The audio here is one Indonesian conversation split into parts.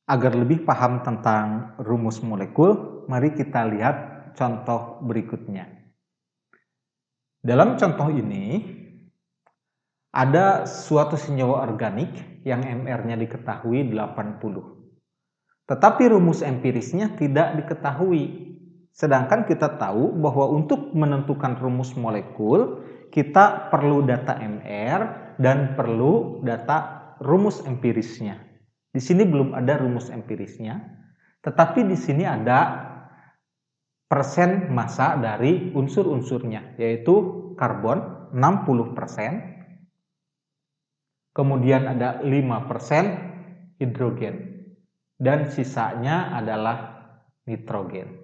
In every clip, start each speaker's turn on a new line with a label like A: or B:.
A: Agar lebih paham tentang rumus molekul, mari kita lihat contoh berikutnya. Dalam contoh ini, ada suatu senyawa organik yang MR-nya diketahui 80. Tetapi rumus empirisnya tidak diketahui. Sedangkan kita tahu bahwa untuk menentukan rumus molekul, kita perlu data MR dan perlu data rumus empirisnya. Di sini belum ada rumus empirisnya, tetapi di sini ada persen massa dari unsur-unsurnya, yaitu karbon 60%, kemudian ada 5% hidrogen, dan sisanya adalah nitrogen.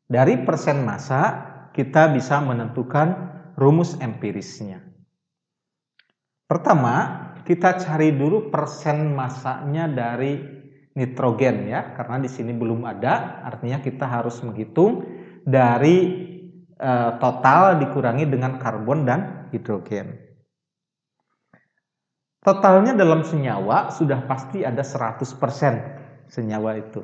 A: Dari persen massa kita bisa menentukan rumus empirisnya. Pertama, kita cari dulu persen massanya dari nitrogen ya, karena di sini belum ada, artinya kita harus menghitung dari total dikurangi dengan karbon dan hidrogen. Totalnya dalam senyawa sudah pasti ada 100% senyawa itu.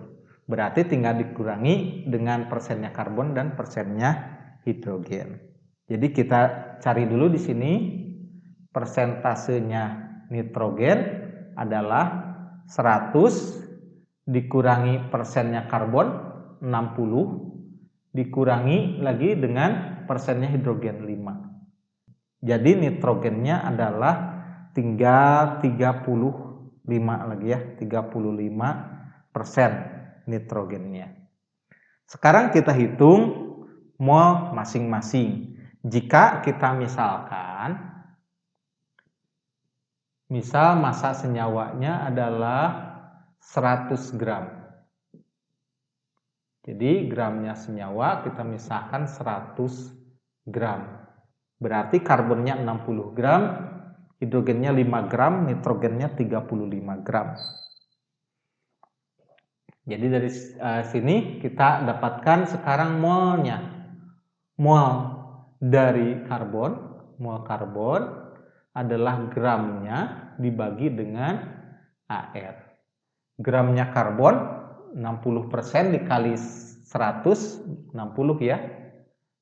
A: Berarti tinggal dikurangi dengan persennya karbon dan persennya hidrogen. Jadi kita cari dulu di sini persentasenya nitrogen adalah 100 dikurangi persennya karbon 60 dikurangi lagi dengan persennya hidrogen 5. Jadi nitrogennya adalah tinggal 35 lagi ya, 35% nitrogennya. Sekarang kita hitung mol masing-masing. Jika kita misal massa senyawanya adalah 100 gram. Jadi gramnya senyawa kita misahkan 100 gram. Berarti karbonnya 60 gram, hidrogennya 5 gram, nitrogennya 35 gram. Jadi dari sini kita dapatkan sekarang molnya. Mol dari karbon, mol karbon adalah gramnya dibagi dengan AR. Gramnya karbon 60% dikali 100, 60 ya.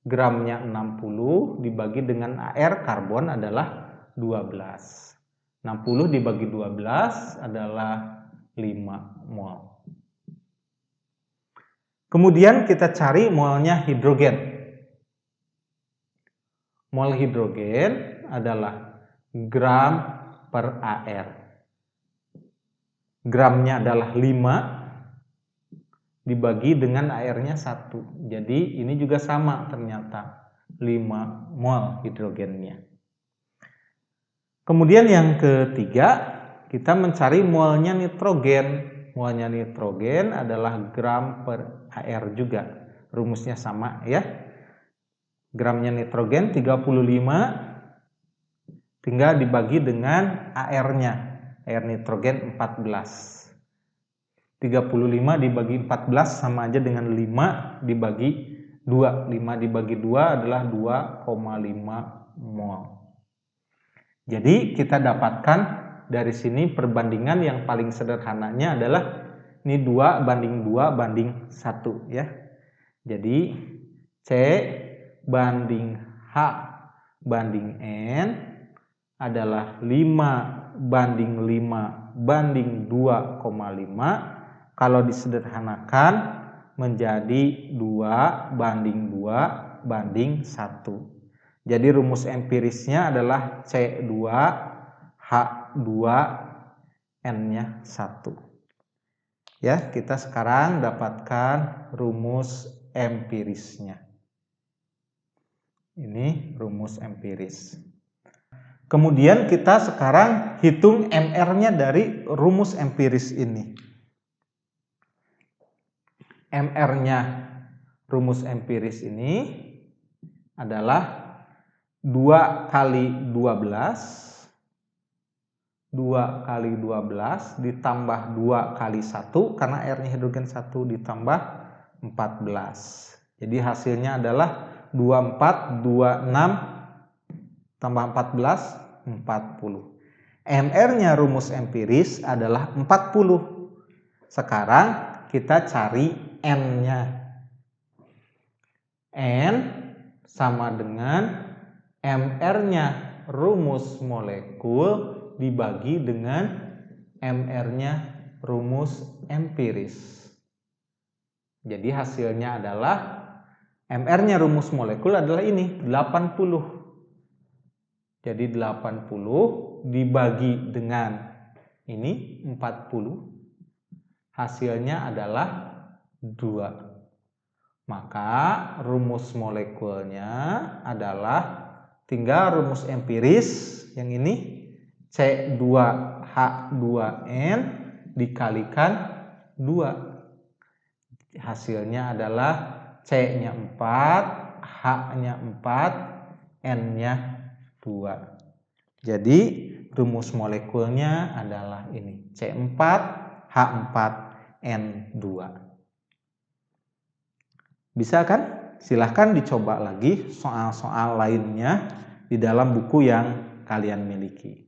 A: Gramnya 60 dibagi dengan AR karbon adalah 12. 60 dibagi 12 adalah 5 mol. Kemudian kita cari molnya hidrogen. Mol hidrogen adalah gram per AR. Gramnya adalah 5 dibagi dengan AR-nya 1. Jadi ini juga sama ternyata 5 mol hidrogennya. Kemudian yang ketiga, kita mencari molnya nitrogen. Molnya nitrogen adalah gram per AR juga. Rumusnya sama ya. Gramnya nitrogen 35 tinggal dibagi dengan AR-nya. Air nitrogen 14. 35 dibagi 14 sama aja dengan 5 dibagi 2. 5 dibagi 2 adalah 2,5 mol. Jadi kita dapatkan dari sini perbandingan yang paling sederhananya adalah ini 2 banding 2 banding 1 ya. Jadi C banding H banding N adalah 5 banding 5 banding 2,5. Kalau disederhanakan menjadi 2 banding 2 banding 1. Jadi rumus empirisnya adalah C2 H2 N-nya 1. Ya, kita sekarang dapatkan rumus empirisnya. Ini rumus empiris. Kemudian kita sekarang hitung MR-nya dari rumus empiris ini. MR-nya rumus empiris ini adalah 2 kali 12 ditambah 2 kali 1 karena R-nya hidrogen 1 ditambah 14. Jadi hasilnya adalah 24, 26 tambah 14, 40. MR-nya rumus empiris adalah 40. Sekarang kita cari N-nya. N sama dengan MR-nya rumus molekul dibagi dengan MR-nya rumus empiris. Jadi hasilnya adalah MR-nya rumus molekul adalah ini, 80. Jadi 80 dibagi dengan ini 40. Hasilnya adalah 2. Maka rumus molekulnya adalah tinggal rumus empiris yang ini C2H2N dikalikan 2. Hasilnya adalah C-nya 4, H-nya 4, N-nya 2. Jadi rumus molekulnya adalah ini C4, H4, N2. Bisa kan? Silahkan dicoba lagi soal-soal lainnya di dalam buku yang kalian miliki.